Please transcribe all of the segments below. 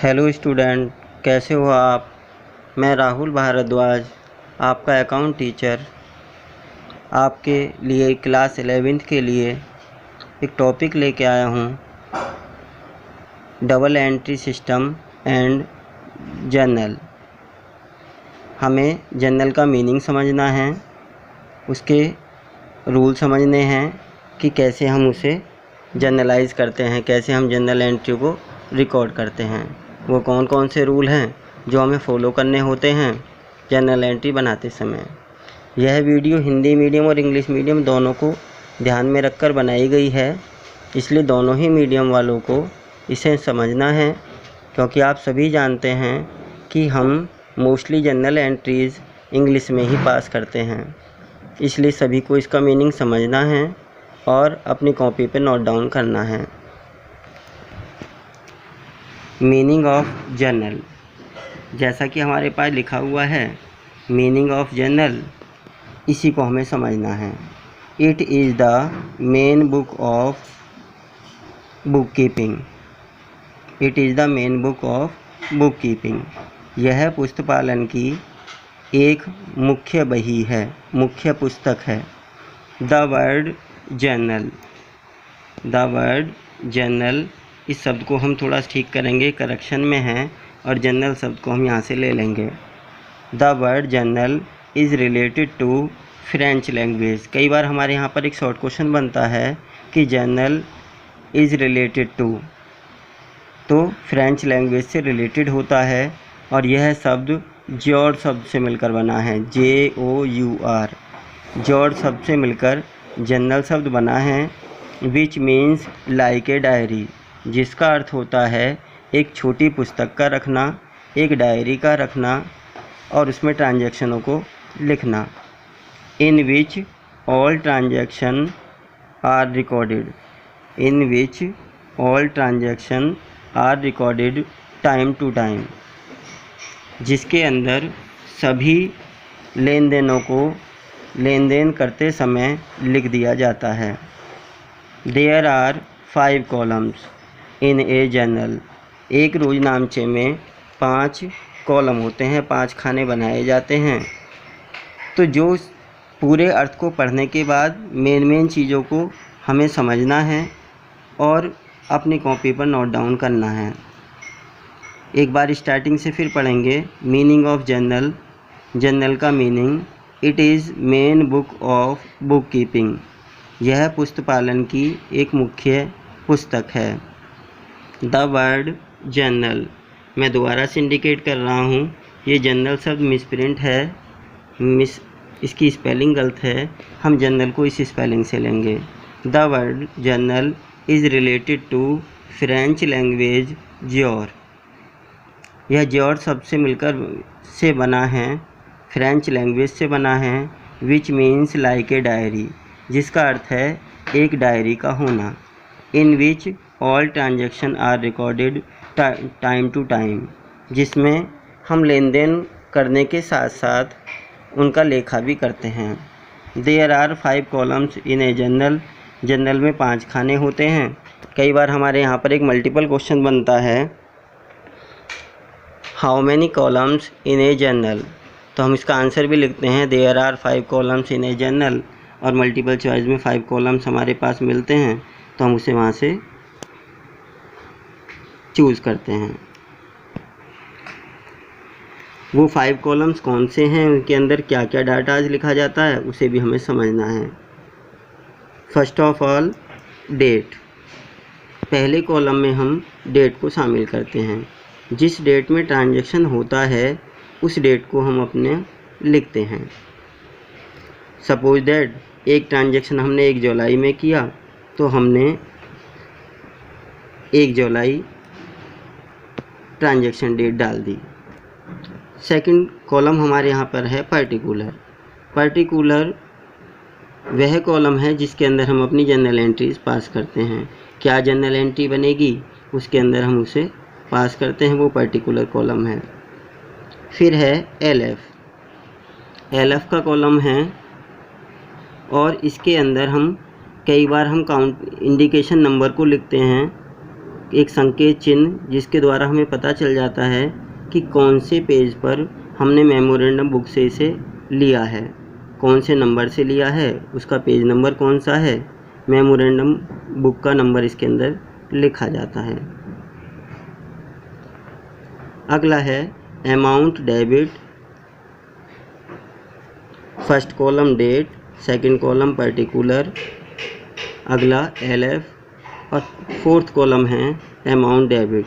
Hello student, कैसे हो आप। मैं राहुल भारद्वाज, आपका अकाउंट टीचर, आपके लिए क्लास 11th के लिए एक टॉपिक लेके आया हूँ, double entry system and journal. हमें जर्नल का मीनिंग समझना है, उसके रूल समझने हैं कि कैसे हम उसे जर्नलाइज करते हैं, कैसे हम जर्नल एंट्री को रिकॉर्ड करते हैं, वो कौन कौन से रूल हैं जो हमें फॉलो करने होते हैं जर्नल एंट्री बनाते समय। यह वीडियो हिंदी मीडियम और इंग्लिश मीडियम दोनों को ध्यान में रखकर बनाई गई है, इसलिए दोनों ही मीडियम वालों को इसे समझना है, क्योंकि आप सभी जानते हैं कि हम मोस्टली जर्नल एंट्रीज़ इंग्लिश में ही पास करते हैं। इसलिए सभी को इसका मीनिंग समझना है और अपनी कॉपी पर नोट डाउन करना है। मीनिंग ऑफ जर्नल, जैसा कि हमारे पास लिखा हुआ है मीनिंग ऑफ जर्नल, इसी को हमें समझना है। It is the main book of book keeping. It is the main book of book keeping. यह पुस्तपालन की एक मुख्य बही है, मुख्य पुस्तक है। The word journal, the word journal, इस शब्द को हम थोड़ा ठीक करेंगे, करेक्शन में है, और जर्नल शब्द को हम यहाँ से ले लेंगे। The word journal is related to French language. कई बार हमारे यहाँ पर एक शॉर्ट क्वेश्चन बनता है कि जर्नल इज़ रिलेटेड टू, तो फ्रेंच लैंग्वेज से रिलेटेड होता है, और यह शब्द जॉर्ज शब्द से मिलकर बना है, JOUR। जॉर्ज शब्द से मिलकर जर्नल शब्द बना है, which means like a diary, जिसका अर्थ होता है एक छोटी पुस्तक का रखना, एक डायरी का रखना और उसमें ट्रांजैक्शनों को लिखना। In which all transaction are recorded, in which all transaction are recorded time to time, जिसके अंदर सभी लेन देनों को लेन देन करते समय लिख दिया जाता है। There are 5 columns in a journal. एक रोजनामचे में 5 कॉलम होते हैं, 5 खाने बनाए जाते हैं। तो जो पूरे अर्थ को पढ़ने के बाद मेन चीज़ों को हमें समझना है और अपनी कॉपी पर नोट डाउन करना है। एक बार स्टार्टिंग से फिर पढ़ेंगे। मीनिंग ऑफ जर्नल, जर्नल का meaning, it is main book of book keeping. यह पुस्तपालन की एक मुख्य पुस्तक है। द वर्ड जर्नल, मैं दोबारा से इंडिकेट कर रहा हूँ, ये जर्नल शब्द मिसप्रिंट है, इसकी स्पेलिंग गलत है, हम जर्नल को इस स्पेलिंग से लेंगे। The word journal is related to French language ज्योर। यह ज्योर शब्द से मिलकर से बना है, फ्रेंच लैंग्वेज से बना है, which means like a diary, जिसका अर्थ है एक डायरी का होना। In which all transaction are recorded time to time, जिसमें हम लेन देन करने के साथ साथ उनका लेखा भी करते हैं। There are 5 columns in a journal. Journal में 5 खाने होते हैं। कई बार हमारे यहाँ पर एक मल्टीपल क्वेश्चन बनता है, how many columns in a journal, तो हम इसका आंसर भी लिखते हैं there are 5 columns in a journal, और मल्टीपल चॉइस में 5 कॉलम्स हमारे पास मिलते हैं तो हम उसे वहाँ से चूज़ करते हैं। वो 5 कॉलम्स कौन से हैं, उनके अंदर क्या क्या डाटा लिखा जाता है, उसे भी हमें समझना है। First of all date. पहले कॉलम में हम डेट को शामिल करते हैं। जिस डेट में ट्रांजैक्शन होता है उस डेट को हम अपने लिखते हैं। सपोज दैट एक ट्रांजैक्शन हमने 1 जुलाई में किया, तो हमने 1 जुलाई ट्रांजैक्शन डेट डाल दी। सेकंड कॉलम हमारे यहाँ पर है पर्टिकुलर। पर्टिकुलर वह कॉलम है जिसके अंदर हम अपनी जर्नल एंट्रीज पास करते हैं। क्या जर्नल एंट्री बनेगी उसके अंदर हम उसे पास करते हैं, वो पर्टिकुलर कॉलम है। फिर है LF का कॉलम है, और इसके अंदर हम कई बार हम काउंट इंडिकेशन नंबर को लिखते हैं एक संकेत चिन्ह जिसके द्वारा हमें पता चल जाता है कि कौन से पेज पर हमने मेमोरेंडम बुक से इसे लिया है, कौन से नंबर से लिया है, उसका पेज नंबर कौन सा है, मेमोरेंडम बुक का नंबर इसके अंदर लिखा जाता है। अगला है amount debit, first column date, second column particular, अगला LF और फोर्थ कॉलम है अमाउंट डेबिट,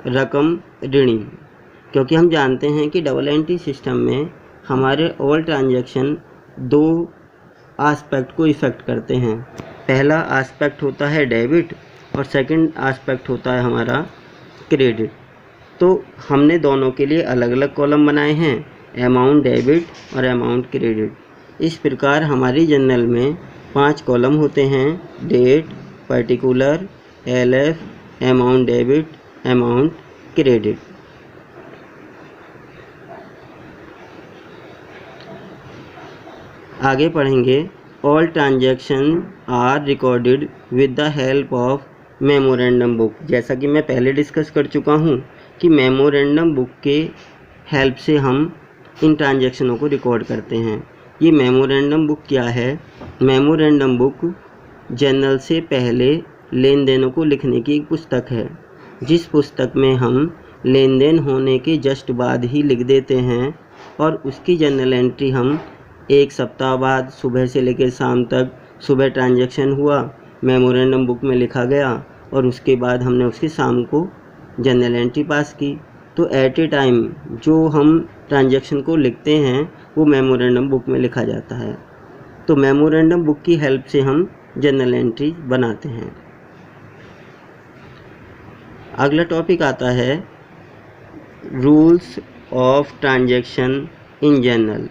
रकम ऋणी। क्योंकि हम जानते हैं कि डबल एंट्री सिस्टम में हमारे ऑल ट्रांजैक्शन दो आस्पेक्ट को इफ़ेक्ट करते हैं। पहला आस्पेक्ट होता है डेबिट और सेकंड आस्पेक्ट होता है हमारा क्रेडिट। तो हमने दोनों के लिए अलग अलग कॉलम बनाए हैं, अमाउंट डेबिट और अमाउंट क्रेडिट। इस प्रकार हमारी जर्नल में 5 कॉलम होते हैं, date, particular, LF, amount debit, amount credit. आगे पढ़ेंगे all transaction are recorded with the help of memorandum book. जैसा कि मैं पहले डिस्कस कर चुका हूँ कि मेमोरेंडम बुक के हेल्प से हम इन ट्रांजैक्शनों को रिकॉर्ड करते हैं। ये मेमोरेंडम बुक क्या है? मेमोरेंडम बुक जर्नल से पहले लेन देनों को लिखने की एक पुस्तक है, जिस पुस्तक में हम लेन देन होने के जस्ट बाद ही लिख देते हैं और उसकी जर्नल एंट्री हम एक सप्ताह बाद सुबह से लेकर शाम तक, सुबह ट्रांजैक्शन हुआ, मेमोरेंडम बुक में लिखा गया और उसके बाद हमने उसकी शाम को जर्नल एंट्री पास की। तो एट ए टाइम जो हम ट्रांजैक्शन को लिखते हैं वो मेमोरेंडम बुक में लिखा जाता है। तो मेमोरेंडम बुक की हेल्प से हम जर्नल एंट्री बनाते हैं। अगला टॉपिक आता है rules of transaction in journal.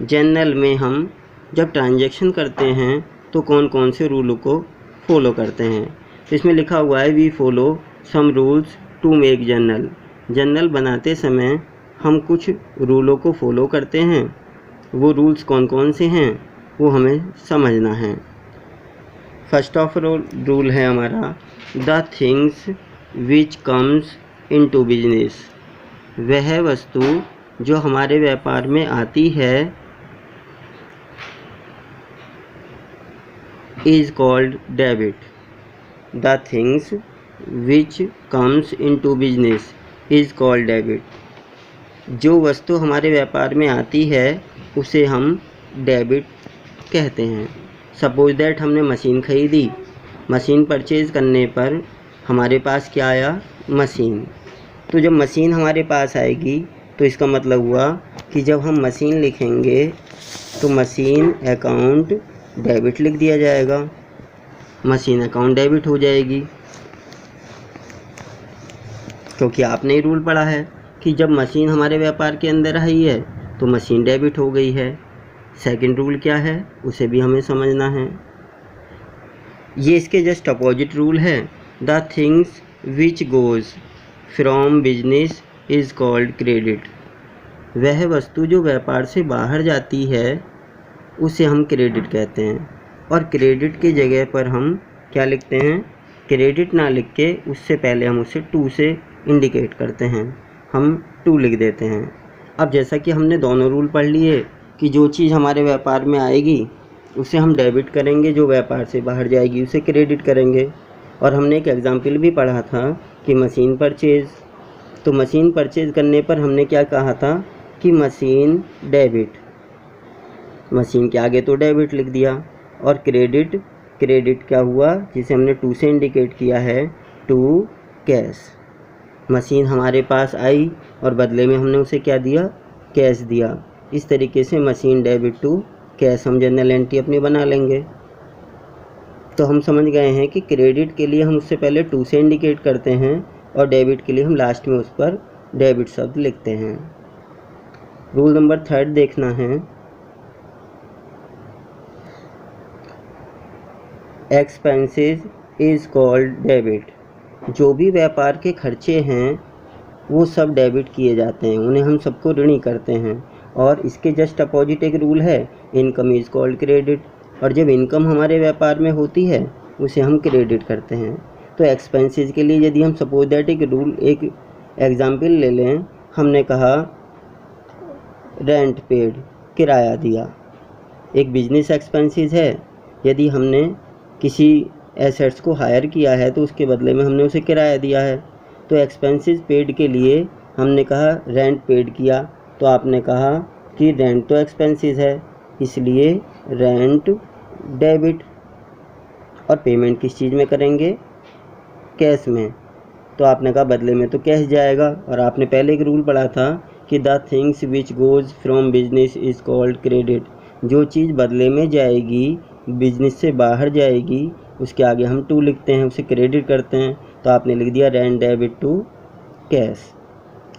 Journal में हम जब ट्रांजैक्शन करते हैं तो कौन कौन से रूलों को फॉलो करते हैं। इसमें लिखा हुआ है we follow some rules to make journal. Journal बनाते समय हम कुछ रूलों को फॉलो करते हैं। वो रूल्स कौन कौन से हैं वो हमें समझना है। फर्स्ट ऑफ रूल है हमारा the things which comes into business. वह वस्तु जो हमारे व्यापार में आती है is called debit. The things which comes into business is called debit. जो वस्तु हमारे व्यापार में आती है उसे हम डेबिट कहते हैं। सपोज दैट हमने मशीन खरीदी, मशीन परचेज़ करने पर हमारे पास क्या आया? मशीन। तो जब मशीन हमारे पास आएगी तो इसका मतलब हुआ कि जब हम मशीन लिखेंगे तो मशीन अकाउंट डेबिट लिख दिया जाएगा, मशीन अकाउंट डेबिट हो जाएगी। क्योंकि आपने ही रूल पढ़ा है कि जब मशीन हमारे व्यापार के अंदर आई है तो मशीन डेबिट हो गई है। सेकंड रूल क्या है उसे भी हमें समझना है। ये इसके जस्ट अपोजिट रूल है। The things which goes from business is called credit. वह वस्तु जो व्यापार से बाहर जाती है उसे हम क्रेडिट कहते हैं। और क्रेडिट की जगह पर हम क्या लिखते हैं? क्रेडिट ना लिख के उससे पहले हम उसे टू से इंडिकेट करते हैं, हम टू लिख देते हैं। अब जैसा कि हमने दोनों रूल पढ़ लिए कि जो चीज़ हमारे व्यापार में आएगी उसे हम डेबिट करेंगे, जो व्यापार से बाहर जाएगी उसे क्रेडिट करेंगे। और हमने एक एग्जाम्पल भी पढ़ा था कि मशीन परचेज़। तो मशीन परचेज़ करने पर हमने क्या कहा था कि मशीन डेबिट, मशीन के आगे तो डेबिट लिख दिया। और क्रेडिट, क्रेडिट क्या हुआ जिसे हमने टू से इंडिकेट किया है? To cash. मशीन हमारे पास आई और बदले में हमने उसे क्या दिया? कैश दिया। इस तरीके से मशीन डेबिट टू कैश हम जर्नल एंट्री अपनी बना लेंगे। तो हम समझ गए हैं कि क्रेडिट के लिए हम उससे पहले टू से इंडिकेट करते हैं और डेबिट के लिए हम लास्ट में उस पर डेबिट शब्द लिखते हैं। रूल नंबर 3 देखना है। Expenses is called debit. जो भी व्यापार के खर्चे हैं वो सब डेबिट किए जाते हैं, उन्हें हम सबको ऋणी करते हैं। और इसके जस्ट अपोजिट एक रूल है, इनकम इज़ कॉल्ड क्रेडिट। और जब इनकम हमारे व्यापार में होती है उसे हम क्रेडिट करते हैं। तो एक्सपेंसेस के लिए यदि हम सपोज दैट एक एग्जाम्पल ले लें, हमने कहा रेंट पेड, किराया दिया, एक बिजनेस एक्सपेंसेस है। यदि हमने किसी एसेट्स को हायर किया है तो उसके बदले में हमने उसे किराया दिया है। तो एक्सपेंसेस पेड के लिए हमने कहा रेंट पेड किया, तो आपने कहा कि रेंट तो एक्सपेंसेस है, इसलिए रेंट डेबिट। और पेमेंट किस चीज़ में करेंगे? कैश में। तो आपने कहा बदले में तो कैश जाएगा। और आपने पहले एक रूल पढ़ा था कि the things which goes from business is called credit. जो चीज़ बदले में जाएगी, बिजनेस से बाहर जाएगी, उसके आगे हम टू लिखते हैं, उसे क्रेडिट करते हैं। तो आपने लिख दिया रेंट डेबिट टू कैश।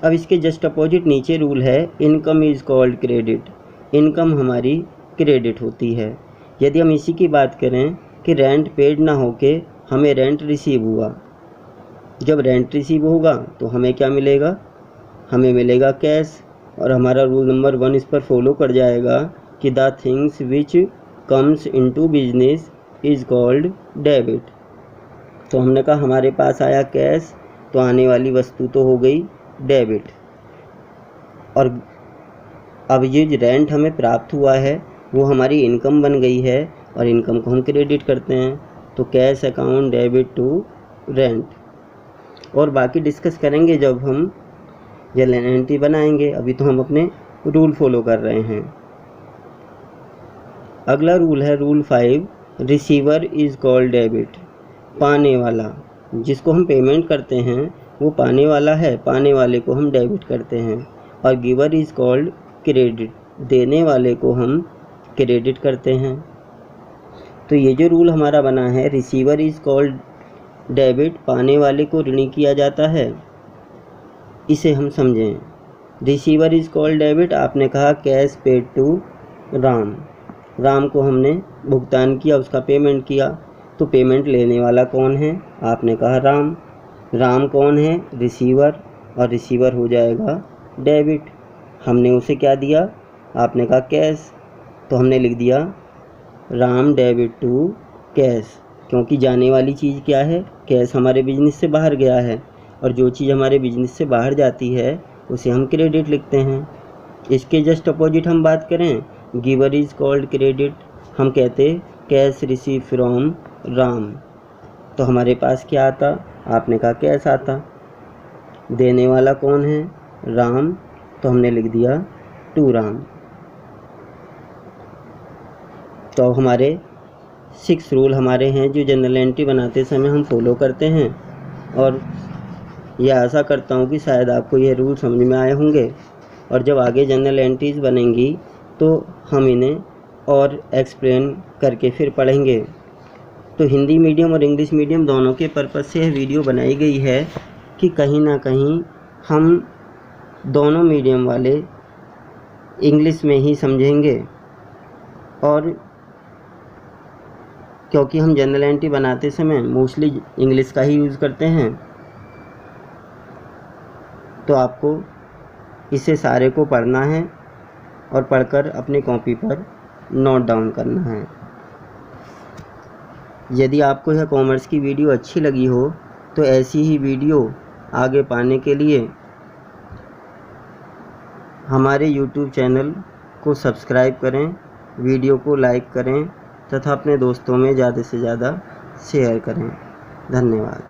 अब इसके जस्ट अपोजिट नीचे रूल है income is called credit. Income हमारी क्रेडिट होती है। यदि हम इसी की बात करें कि रेंट पेड ना होके हमें रेंट रिसीव हुआ, जब रेंट रिसीव होगा तो हमें क्या मिलेगा? हमें मिलेगा कैश। और हमारा रूल नंबर 1 इस पर फॉलो कर जाएगा कि the things which comes into business is called debit. तो हमने कहा हमारे पास आया कैश, तो आने वाली वस्तु तो हो गई डेबिट। और अब ये रेंट हमें प्राप्त हुआ है वो हमारी इनकम बन गई है, और इनकम को हम क्रेडिट करते हैं। तो cash account debit to rent. और बाकी डिस्कस करेंगे जब हम जर्नल एंट्री बनाएंगे, अभी तो हम अपने रूल फॉलो कर रहे हैं। अगला रूल है rule 5, receiver is called debit. पाने वाला, जिसको हम पेमेंट करते हैं वो पाने वाला है, पाने वाले को हम डेबिट करते हैं। और गिवर इज़ कॉल्ड क्रेडिट, देने वाले को हम क्रेडिट करते हैं। तो ये जो रूल हमारा बना है, रिसीवर इज़ कॉल्ड डेबिट, पाने वाले को ऋणी किया जाता है, इसे हम समझें। रिसीवर इज़ कॉल्ड डेबिट, आपने कहा cash paid to Ram, Ram को हमने भुगतान किया, उसका पेमेंट किया। तो पेमेंट लेने वाला कौन है? आपने कहा राम। राम कौन है? रिसीवर। और रिसीवर हो जाएगा डेबिट। हमने उसे क्या दिया? आपने कहा कैश। तो हमने लिख दिया राम डेबिट टू कैश, क्योंकि जाने वाली चीज़ क्या है? कैश हमारे बिजनेस से बाहर गया है, और जो चीज़ हमारे बिजनेस से बाहर जाती है उसे हम क्रेडिट लिखते हैं। इसके जस्ट अपोजिट हम बात करें, गिवर इज़ कॉल्ड क्रेडिट। हम कहते कैश रिसीव फ्रॉम राम, तो हमारे पास क्या आता? आपने कहा कैश आता। देने वाला कौन है? राम, तो हमने लिख दिया टू राम। तो हमारे 6 रूल हमारे हैं जो जनरल एंट्री बनाते समय हम फॉलो करते हैं। और यह आशा करता हूँ कि शायद आपको यह रूल समझ में आए होंगे, और जब आगे जनरल एंट्रीज बनेंगी तो हम इन्हें और एक्सप्लेन करके फिर पढ़ेंगे। तो हिंदी मीडियम और इंग्लिश मीडियम दोनों के पर्पज़ से यह वीडियो बनाई गई है कि कहीं ना कहीं हम दोनों मीडियम वाले इंग्लिश में ही समझेंगे, और क्योंकि हम जनरल एंट्री बनाते समय मोस्टली इंग्लिश का ही यूज़ करते हैं, तो आपको इसे सारे को पढ़ना है और पढ़कर अपनी कॉपी पर नोट डाउन करना है। यदि आपको यह कॉमर्स की वीडियो अच्छी लगी हो तो ऐसी ही वीडियो आगे पाने के लिए हमारे YouTube चैनल को सब्सक्राइब करें, वीडियो को लाइक करें तथा अपने दोस्तों में ज़्यादा से ज़्यादा शेयर करें। धन्यवाद।